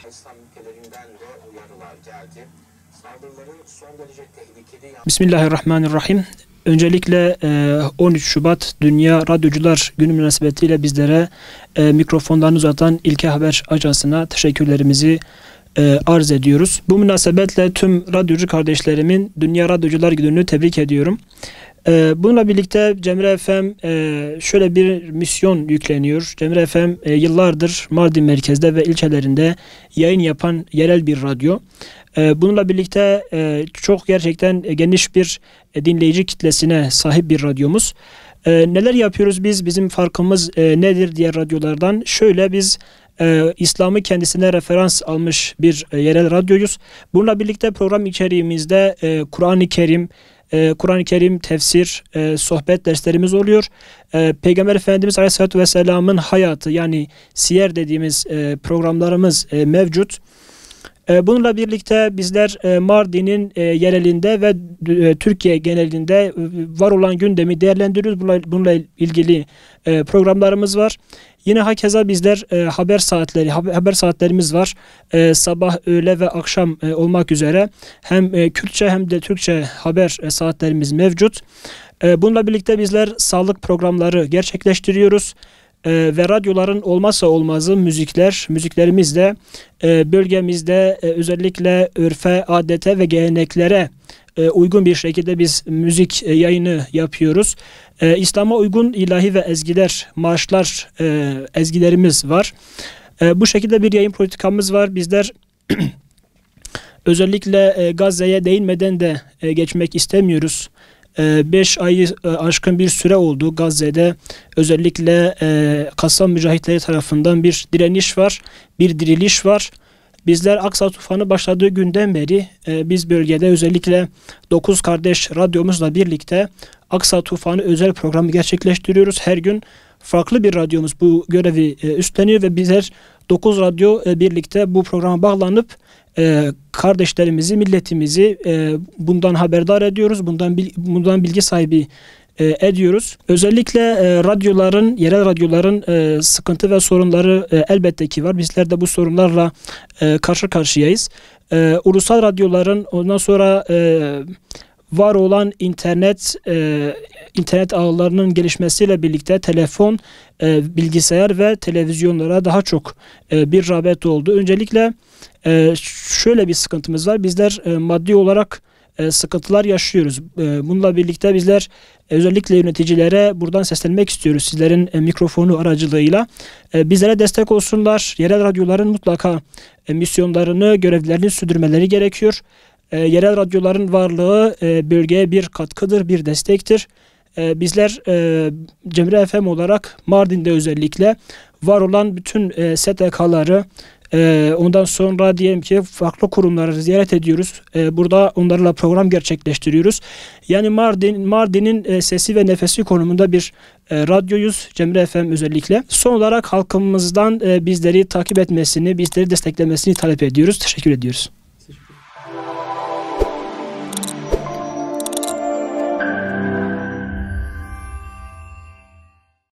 İslam ülkelerinden de uyarılar geldi. Saldırıların son derece tehlikeli... Bismillahirrahmanirrahim. Öncelikle 13 Şubat Dünya Radyocular Günü münasebetiyle bizlere mikrofonlarını uzatan İlke Haber Ajansı'na teşekkürlerimizi arz ediyoruz. Bu münasebetle tüm radyocu kardeşlerimin Dünya Radyocular Günü'nü tebrik ediyorum. Bununla birlikte Cemre FM şöyle bir misyon yükleniyor. Cemre FM yıllardır Mardin merkezde ve ilçelerinde yayın yapan yerel bir radyo. Bununla birlikte çok gerçekten geniş bir dinleyici kitlesine sahip bir radyomuz. Neler yapıyoruz biz? Bizim farkımız nedir diğer radyolardan? Şöyle biz İslam'ı kendisine referans almış bir yerel radyoyuz. Bununla birlikte program içeriğimizde Kur'an-ı Kerim, tefsir, sohbet derslerimiz oluyor. Peygamber Efendimiz Aleyhisselatü Vesselam'ın hayatı yani siyer dediğimiz programlarımız mevcut. Bununla birlikte bizler Mardin'in yerelinde ve Türkiye genelinde var olan gündemi değerlendiriyoruz. Bununla ilgili programlarımız var. Yine hakeza bizler haber saatlerimiz var. Sabah, öğle ve akşam olmak üzere hem Kürtçe hem de Türkçe haber saatlerimiz mevcut. Bununla birlikte bizler sağlık programları gerçekleştiriyoruz. Ve radyoların olmazsa olmazı müziklerimiz de bölgemizde özellikle örfe, adete ve geleneklere uygun bir şekilde biz müzik yayını yapıyoruz. İslam'a uygun ilahi ve marşlar, ezgilerimiz var. Bu şekilde bir yayın politikamız var. Bizler özellikle Gazze'ye değinmeden de geçmek istemiyoruz. 5 ayı aşkın bir süre oldu Gazze'de. Özellikle Kassam mücahitleri tarafından bir direniş var, bir diriliş var. Bizler Aksa tufanı başladığı günden beri biz bölgede özellikle 9 kardeş radyomuzla birlikte Aksa tufanı özel programı gerçekleştiriyoruz. Her gün farklı bir radyomuz bu görevi üstleniyor ve bizler 9 radyo birlikte bu programa bağlanıp kardeşlerimizi, milletimizi bundan haberdar ediyoruz. Bundan bilgi sahibi ediyoruz. Özellikle yerel radyoların sıkıntı ve sorunları elbette ki var. Bizler de bu sorunlarla karşı karşıyayız. Ulusal radyoların ondan sonra var olan internet ağlarının gelişmesiyle birlikte telefon, bilgisayar ve televizyonlara daha çok bir rağbet oldu. Öncelikle şöyle bir sıkıntımız var. Bizler maddi olarak sıkıntılar yaşıyoruz. Bununla birlikte bizler özellikle yöneticilere buradan seslenmek istiyoruz. Sizlerin mikrofonu aracılığıyla bizlere destek olsunlar. Yerel radyoların mutlaka misyonlarını, görevlerini sürdürmeleri gerekiyor. Yerel radyoların varlığı bölgeye bir katkıdır, bir destektir. Bizler Cemre FM olarak Mardin'de özellikle var olan bütün STK'ları, ondan sonra diyelim ki farklı kurumları ziyaret ediyoruz. Burada onlarla program gerçekleştiriyoruz. Yani Mardin'in sesi ve nefesi konumunda bir radyoyuz. Cemre FM özellikle. Son olarak halkımızdan bizleri takip etmesini, bizleri desteklemesini talep ediyoruz. Teşekkür ediyoruz.